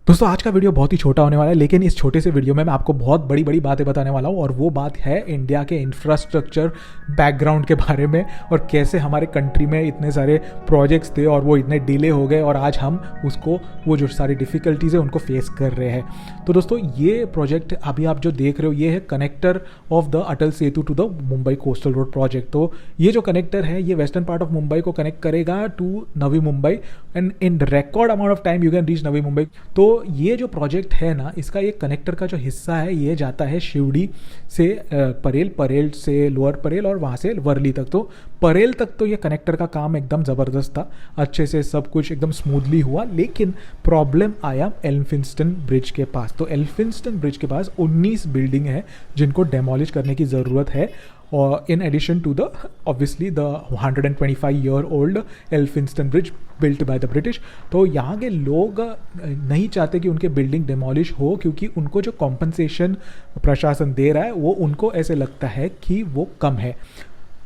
दोस्तों आज का वीडियो बहुत ही छोटा होने वाला है, लेकिन इस छोटे से वीडियो में मैं आपको बहुत बड़ी बड़ी बातें बताने वाला हूँ। और वो बात है इंडिया के इंफ्रास्ट्रक्चर बैकग्राउंड के बारे में, और कैसे हमारे कंट्री में इतने सारे प्रोजेक्ट्स थे और वो इतने डिले हो गए और आज हम उसको वो जो सारी डिफ़िकल्टीज़ है उनको फेस कर रहे हैं। तो दोस्तों ये प्रोजेक्ट अभी आप जो देख रहे हो ये है connector of the Atal Setu to the Mumbai coastal road project. तो ये जो कनेक्टर है ये वेस्टर्न पार्ट ऑफ मुंबई को कनेक्ट करेगा to Navi Mumbai, and in record amount of time you can reach Navi Mumbai. तो ये जो प्रोजेक्ट है ना, इसका ये कनेक्टर का जो हिस्सा है ये जाता है शिवड़ी से परेल, परेल से लोअर परेल और वहाँ से वर्ली तक। तो परेल तक तो ये कनेक्टर का काम एकदम ज़बरदस्त था, अच्छे से सब कुछ एकदम स्मूथली हुआ। लेकिन प्रॉब्लम आया एल्फिंस्टन ब्रिज के पास। तो एल्फिंस्टन ब्रिज के पास 19 बिल्डिंग है जिनको डेमोलिश करने की ज़रूरत है, और in addition to the obviously the 125-year-old Elphinstone Bridge built by the British। तो यहाँ के लोग नहीं चाहते कि उनके बिल्डिंग डिमोलिश हो, क्योंकि उनको जो कॉम्पनसेशन प्रशासन दे रहा है वो उनको ऐसे लगता है कि वो कम है।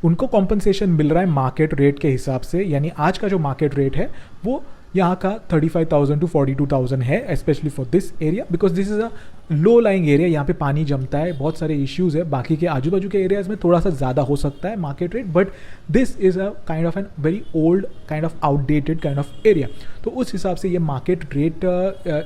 उनको कॉम्पनसेशन मिल रहा है मार्केट रेट के हिसाब से, यानी आज का जो मार्केट रेट है वो यहाँ का 35,000 टू 42,000 है, specially for this area, because this is a low lying area. यहाँ पे पानी जमता है, बहुत सारे इश्यूज़ है। बाकी के आजू बाजू के एरियाज़ में थोड़ा सा ज़्यादा हो सकता है market rate, but this is a kind of an very old kind of outdated kind of area. तो उस हिसाब से ये market rate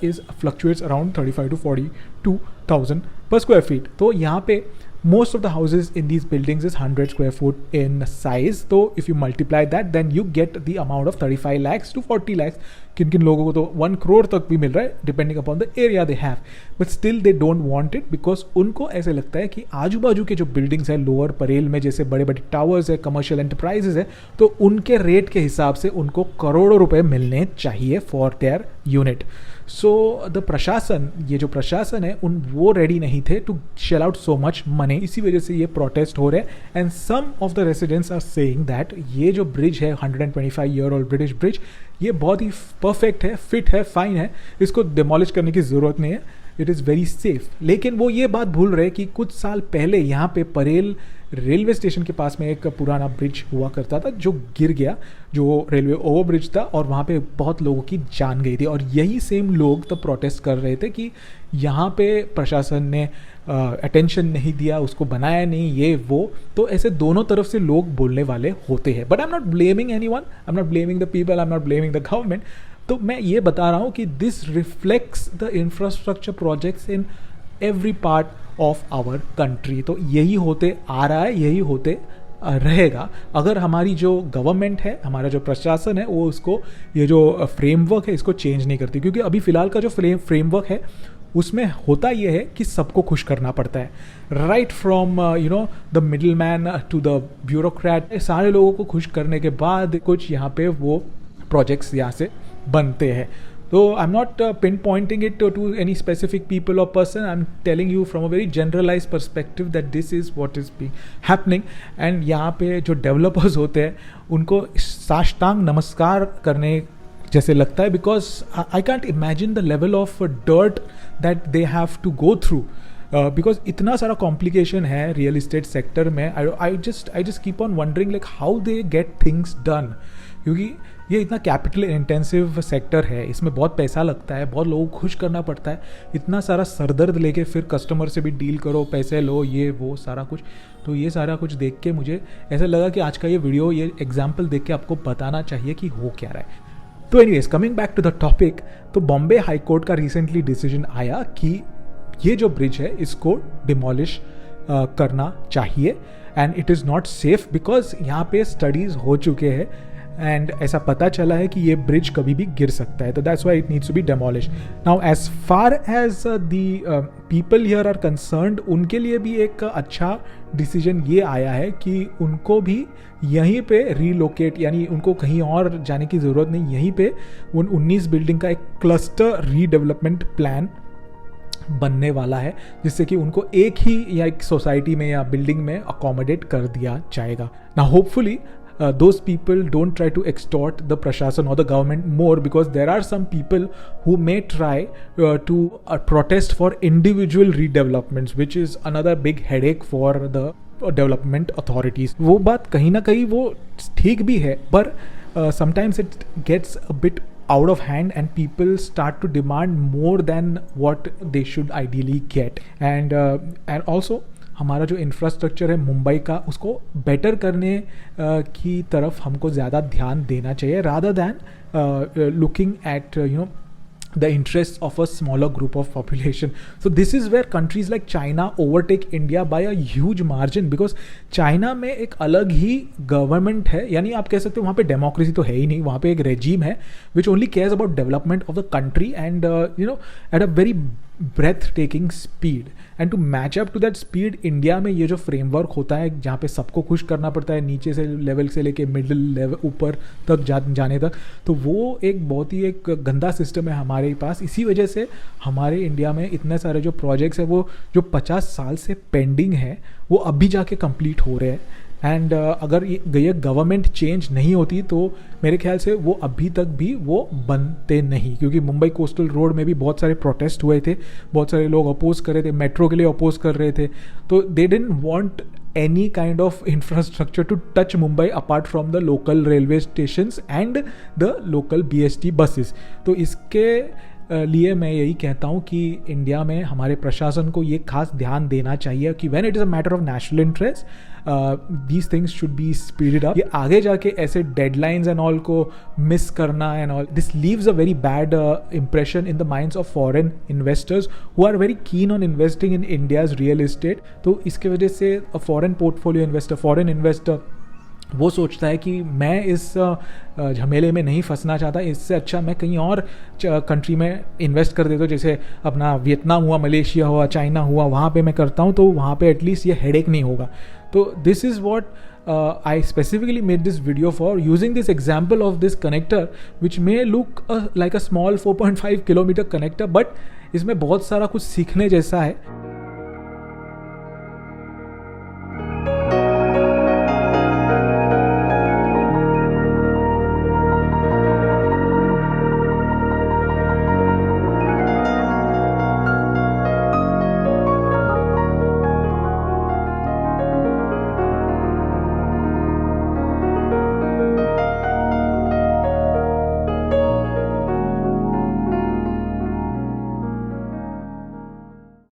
is fluctuates around 35 to 42,000 per square feet. तो यहाँ पे most of the houses in these buildings is 100 square foot in size। तो if you multiply that then you get the amount of 35 lakhs to 40 lakhs। किन किन लोगों को तो 1 crore तक भी मिल रहा है depending upon the area they have, but still they don't want it, because उनको ऐसे लगता है कि आजू बाजू के जो बिल्डिंग्स है लोअर परेल में, जैसे बड़े बड़े टावर्स है, कमर्शियल एंटरप्राइजेज है, तो उनके रेट के हिसाब से उनको करोड़ों रुपए मिलने चाहिए for their unit. So the प्रशासन, ये जो प्रशासन है वो रेडी नहीं थे to shell out so much money. इसी वजह से ये प्रोटेस्ट हो रहे हैं, and some of the residents are saying that ये जो ब्रिज है 125-year-old ब्रिटिश ब्रिज, ये बहुत ही परफेक्ट है, फिट है, फाइन है, इसको डिमोलिश करने की ज़रूरत नहीं है, इट इज़ वेरी सेफ। लेकिन वो ये बात भूल रहे कि कुछ साल पहले यहाँ पे परेल रेलवे स्टेशन के पास में एक पुराना ब्रिज हुआ करता था जो गिर गया, जो रेलवे ओवर ब्रिज था, और वहाँ पे बहुत लोगों की जान गई थी। और यही सेम लोग तब प्रोटेस्ट कर रहे थे कि यहाँ पे प्रशासन ने अटेंशन नहीं दिया, उसको बनाया नहीं, ये वो। तो ऐसे दोनों तरफ से लोग बोलने वाले होते हैं, but I am not blaming anyone, I am not blaming the people, I am not blaming the government. तो मैं ये बता रहा हूँ कि this reflects the infrastructure projects in every part of our country. तो यही होते आ रहा है, यही होते रहेगा अगर हमारी जो गवर्नमेंट है, हमारा जो प्रशासन है, वो उसको ये जो फ्रेमवर्क है इसको चेंज नहीं करती। क्योंकि अभी फ़िलहाल का जो फ्रेमवर्क है उसमें होता ये है कि सबको खुश करना पड़ता है, right from the middle man to the bureaucrat. सारे लोगों को खुश करने के बाद कुछ यहाँ पे वो प्रोजेक्ट्स यहाँ से बनते हैं। So I'm not pinpointing it to any specific people or person. I'm telling you from a very generalized perspective that this is what is being happening। and यहाँ पे जो developers होते हैं उनको साष्टांग नमस्कार करने जैसे लगता है, because I can't imagine the level of dirt that they have to go through। Because इतना सारा कॉम्प्लिकेशन है रियल इस्टेट सेक्टर में। I just keep on wondering like how they get things done, क्योंकि ये इतना कैपिटल इंटेंसिव सेक्टर है, इसमें बहुत पैसा लगता है, बहुत लोगों को खुश करना पड़ता है, इतना सारा सरदर्द लेके फिर कस्टमर से भी डील करो, पैसे लो, ये वो सारा कुछ। तो ये सारा कुछ देख के मुझे ऐसा लगा कि आज का ये वीडियो, ये एग्जाम्पल देख के आपको बताना चाहिए कि हो क्या रहा है। तो anyways, coming back to the topic, तो बॉम्बे हाई कोर्ट का रिसेंटली डिसीजन आया कि ये जो ब्रिज है इसको डिमोलिश करना चाहिए, and it is not safe, because यहाँ पे स्टडीज़ हो चुके हैं एंड ऐसा पता चला है कि ये ब्रिज कभी भी गिर सकता है। तो that's why it needs to be demolish. Now as far as the people here are concerned, उनके लिए भी एक अच्छा डिसीजन ये आया है कि उनको भी यहीं पे रीलोकेट, यानी उनको कहीं और जाने की ज़रूरत नहीं, यहीं पे उन 19 बिल्डिंग का एक क्लस्टर रीडेवलपमेंट प्लान बनने वाला है, जिससे कि उनको एक ही या एक सोसाइटी में या बिल्डिंग में अकोमोडेट कर दिया जाएगा। ना hopefully those people don't try to extort the prashashan or the government more, because there are some people who may try to protest for individual redevelopments, which is another big headache for the development authorities। वो बात कहीं ना कहीं वो ठीक भी है, पर sometimes it gets a bit out of hand and people start to demand more than what they should ideally get. And also हमारा जो इंफ्रास्ट्रक्चर है मुंबई का, उसको बेटर करने की तरफ हमको ज़्यादा ध्यान देना चाहिए, rather than looking at the interests of a smaller group of population. So this is where countries like China overtake India by a huge margin, because China में एक अलग ही गवर्नमेंट है, यानी आप कह सकते हो वहाँ पे डेमोक्रेसी तो है ही नहीं, वहाँ पे एक रेजीम है which only cares about development of the country and at a very breathtaking speed. And to match up to that speed, India में ये जो फ्रेमवर्क होता है जहाँ पे सबको खुश करना पड़ता है, नीचे से लेवल से लेके मिडिल लेवल ऊपर तक जाने तक, तो वो एक बहुत ही एक गंदा सिस्टम है हमारे पास. इसी वजह से हमारे इंडिया में इतने सारे जो प्रोजेक्ट्स हैं वो जो 50 साल से पेंडिंग है वो अभी जाके कंप्लीट हो रहे हैं. एंड अगर ये गवर्नमेंट चेंज नहीं होती तो मेरे ख्याल से वो अभी तक भी वो बनते नहीं, क्योंकि मुंबई कोस्टल रोड में भी बहुत सारे प्रोटेस्ट हुए थे, बहुत सारे लोग अपोज कर रहे थे, मेट्रो के लिए अपोज कर रहे थे. तो they didn't want any kind of infrastructure to touch Mumbai apart from the local railway stations and the local BST buses. तो इसके लिए मैं यही कहता हूँ कि इंडिया में हमारे प्रशासन को ये खास ध्यान देना चाहिए कि when it is a matter of national interest these things should be speeded up. ये आगे जाके ऐसे डेडलाइंस एंड ऑल को मिस करना and all, this leaves a very bad impression in the minds of foreign investors who are very keen on investing in India's real estate. तो इसके वजह से foreign portfolio investor, foreign investor वो सोचता है कि मैं इस झमेले में नहीं फंसना चाहता, इससे अच्छा मैं कहीं और कंट्री में इन्वेस्ट कर देता हूँ, जैसे अपना वियतनाम हुआ, मलेशिया हुआ, चाइना हुआ, वहाँ पे मैं करता हूँ तो वहाँ पे एटलीस्ट ये हेडेक नहीं होगा. तो this is what I specifically made this video for, using this example of this connector which may look like a small 4.5 kilometer connector, but इसमें बहुत सारा कुछ सीखने जैसा है.